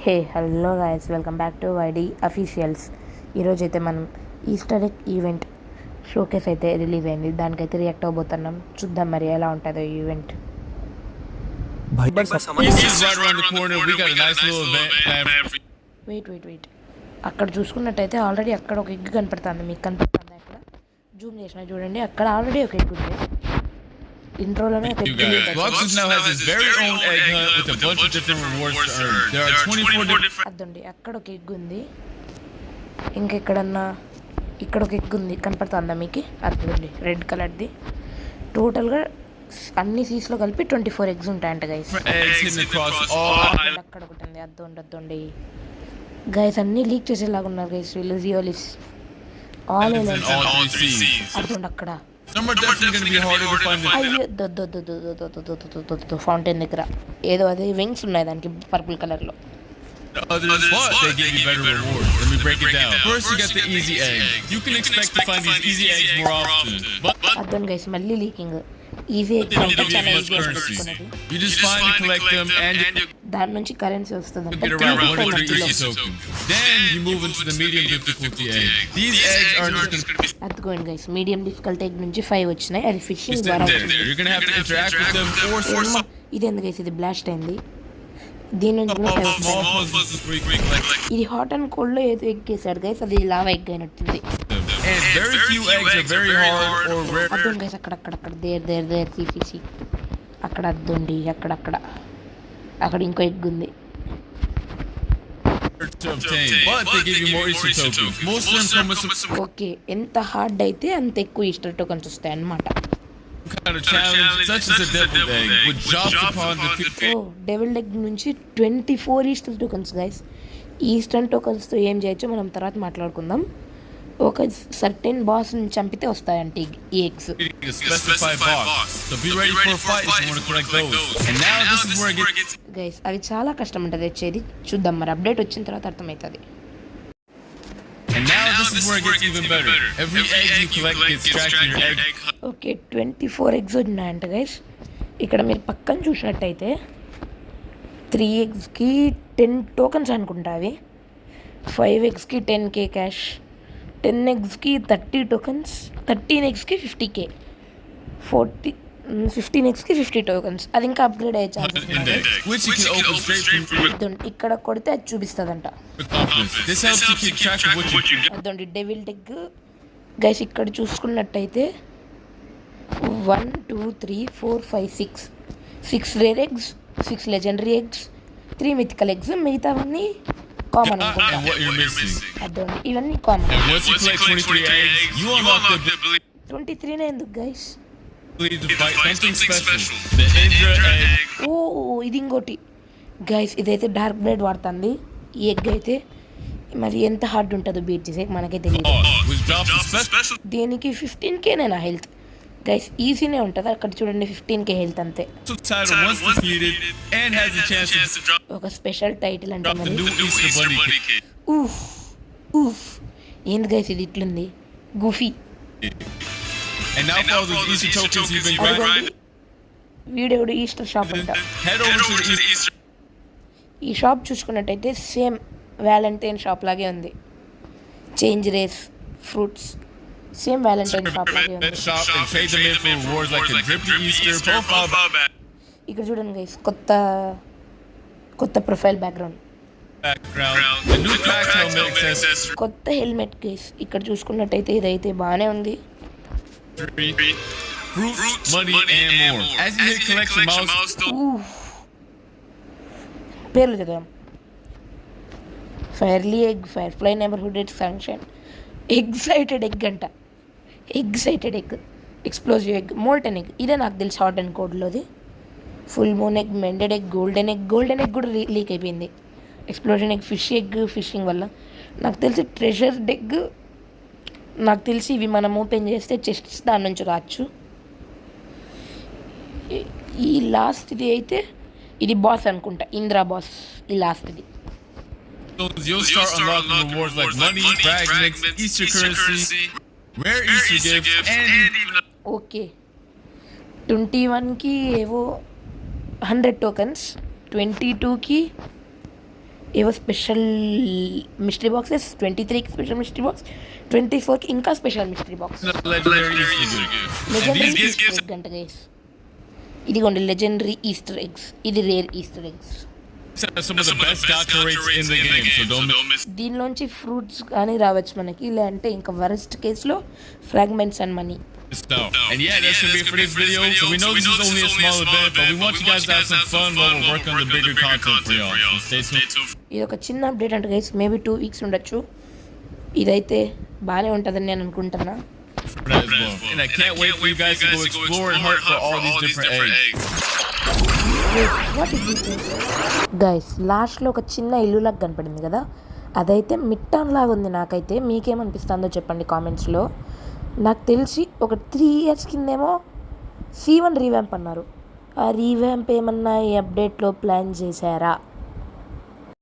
Hey hello guys, welcome back to YD officials. ఈరోజు అయితే మనం ఈస్టర్ ఎగ్ ఈవెంట్ షోకేస్ అయితే రిలీజ్ అయింది. దానికైతే రియాక్ట్ అవ్వబోతున్నాం. చూద్దాం మరి ఎలా ఉంటుందో ఈవెంట్. వెయిట్ అక్కడ చూసుకున్నట్టయితే ఆల్రెడీ అక్కడ ఒక ఎగ్ కనపడుతుంది. మీకు కనపడుతుంది అక్కడ జూమ్ చేసిన చూడండి, అక్కడ ఆల్రెడీ ఒక ఎగ్ ఉంది. ఇంట్రోలోనే అదండి, అక్కడ ఒక ఎగ్ ఉంది. ఇంకెక్కడన్నా ఇక్కడ ఒక ఎగ్ ఉంది, కనపడుతుందా మీకు? అదండి రెడ్ కలర్ది. టోటల్గా అన్ని సీస్లో కలిపి 24 ఎగ్స్ ఉంటాయంట గైస్. అక్కడ ఒకటి ఉంది, అద్దండి గైస్. అన్నీ లీక్ చేసేలాగా ఉన్నారు గైస్ వీళ్ళు. జియోలిస్ ఆల్ అర్థండి అక్కడ ఫౌంటైన్ దగ్గర ఏదో అదే వింగ్స్ ఉన్నాయి దానికి పర్పుల్ కలర్ లో. అర్థం గైస్, మళ్ళీ లీకింగ్. ఈజీ దాని నుంచి కరెన్సీ వస్తుంది. అదిగోండి గైస్, మీడియం డిఫికల్టీ ఎగ్ నుంచి 5 వచ్చినాయి. అది ఫిషింగ్ ద్వారా. ఇది ఎందుకు గైస్, ఇది బ్లాస్ట్ అయింది. దీని నుంచి ఇది హాట్ అండ్ కోల్డ్ లో ఏదో ఎగ్ వేసాడు గైస్, అది లావా ఎగ్ అయినట్టుంది. అర్థం గైస్, అక్కడ దేర్ తీసి అక్కడ అద్దండి, అక్కడ ఇంకో ఎగ్ ఉంది. ఓకే, ఎంత హార్డ్ అయితే అంత ఎక్కువ ఈస్టర్ టోకన్స్ వస్తాయి అన్నమాట. డెవిల్ ఎగ్ నుంచి 24 ఈస్టర్ టోకన్స్ గైస్. ఈస్టర్ టోకన్స్తో ఏం చేయొచ్చో మనం తర్వాత మాట్లాడుకుందాం. ఒక సర్టెన్ బాస్ ని చంపితే వస్తాయంటే ఈ ఎగ్స్. గైస్ అవి చాలా కష్టం ఉంటుంది వచ్చేది. చూద్దాం మరి, అప్డేట్ వచ్చిన తర్వాత అర్థమవుతుంది. ఓకే, 24 ఎగ్స్ ఉన్నాయంట గైస్. ఇక్కడ మీరు పక్కన చూసినట్టయితే 3 ఎగ్స్కి 10 టోకన్స్ అనుకుంటా. అవి 5 ఎగ్స్కి 10K cash, 10 ఎగ్స్కి 30 tokens, 13 ఎగ్స్కి 50K, 15 ఎగ్స్కి 50 tokens. అది ఇంకా అప్గ్రేడ్ అయ్యే ఛాన్సెస్ ఉన్నాయి. ఇక్కడ కొడితే అది చూపిస్తుందంట. అదండి డెవిల్ ఎగ్ గైస్. ఇక్కడ చూసుకున్నట్టయితే 1 2 3 4 5 6 rare eggs, 6 legendary eggs, 3 mythical eggs. మిగతావన్నీ కామన్ అనుకుంటా. అదండి ఇవన్నీ కామన్. 23 ఎందుకు గైస్? ఓ ఇది ఇంకోటి గైస్. ఇదైతే డార్క్ బ్లేడ్ వాడుతుంది ఈ ఎగ్ అయితే. మరి ఎంత హార్డ్ ఉంటుందో బీట్ చేసే మనకే తెలియదు. దీనికి 15K నా హెల్త్ గైస్. ఈజీనే ఉంటుంది. అక్కడ చూడండి 15K హెల్త్ అంతే. ఒక స్పెషల్ టైటిల్ అంటే ఏంది గైస్ ఇది ఇట్లుంది? గుఫీ. వీడియోడు ఈస్టర్ షాప్ అంట. ఈ షాప్ చూసుకున్నట్టయితే సేమ్ వ్యాలంటైన్ షాప్ లాగే ఉంది. Change race, fruits, same valentine shop లాగే ఉంది. ఇక్కడ చూడండి గైస్, కొత్త ప్రొఫైల్ బ్యాక్గ్రౌండ్, కొత్త హెల్మెట్ గైస్. ఇక్కడ చూసుకున్నట్టయితే ఇదైతే బాగానే ఉంది. పేర్లు చదివాం. Fiery egg, firefly neighbourhood sunshine, excited egg అంట. Excited egg, explosive egg, molten egg. ఇదే నాకు తెలిసి హాట్ అండ్ కోడ్లోది. Full moon egg, mended egg, golden egg కూడా లీక్ అయిపోయింది. Explosion egg, fish egg, fishing వల్ల. నాకు తెలిసి ట్రెజర్ ఎగ్. నాకు తెలిసి ఇవి మనం ఓపెన్ చేస్తే చెస్ట్స్ దాని నుంచి రావచ్చు. ఈ లాస్ట్ ఇది అయితే ఇది బాస్ అనుకుంటా, ఇంద్రా బాస్. ఈ లాస్ట్ ఇది. ఓకే, 21కి ఏవో 100 టోకన్స్, 22కి ఏవో స్పెషల్ మిస్టరీ బాక్సెస్, 23కి స్పెషల్ మిస్టరీ బాక్స్, 24కి ఇంకా special mystery box. Legendary easter egg అంట గైస్. ఇదిగోండి లెజెండరీ ఈస్టర్ ఎగ్స్, ఇది రేర్ ఈస్టర్ ఎగ్స్. దీనిలోంచి ఫ్రూట్స్ కానీ రావచ్చు మనకి, లేదంటే ఇంకా వరస్ట్ కేసులో fragments and money. And yeah, that's gonna be it for this video. So we know this is only a small event, but we want you guys to have some fun while we're working on the bigger content for y'all. So stay tuned. ఇది ఒక చిన్న update అంట guys, maybe 2 weeks ఉండొచ్చు. ఇదైతే బాగానే ఉంటుందని నేను అనుకుంటున్నా. And I can't wait for you guys to go explore and hunt for all these different eggs. Guys లాస్ట్లో ఒక చిన్న ఇల్లు లాగా కనపడింది కదా, అదైతే మిట్టాన్ లాగా ఉంది. నాకైతే మీకేమనిపిస్తుందో చెప్పండి కామెంట్స్లో. నాకు తెలిసి ఒక 3 years కిందేమో C1 రీవ్యాంప్ అన్నారు. ఆ రీవ్యాంప్ ఏమన్నా ఈ అప్డేట్లో ప్లాన్ చేశారా?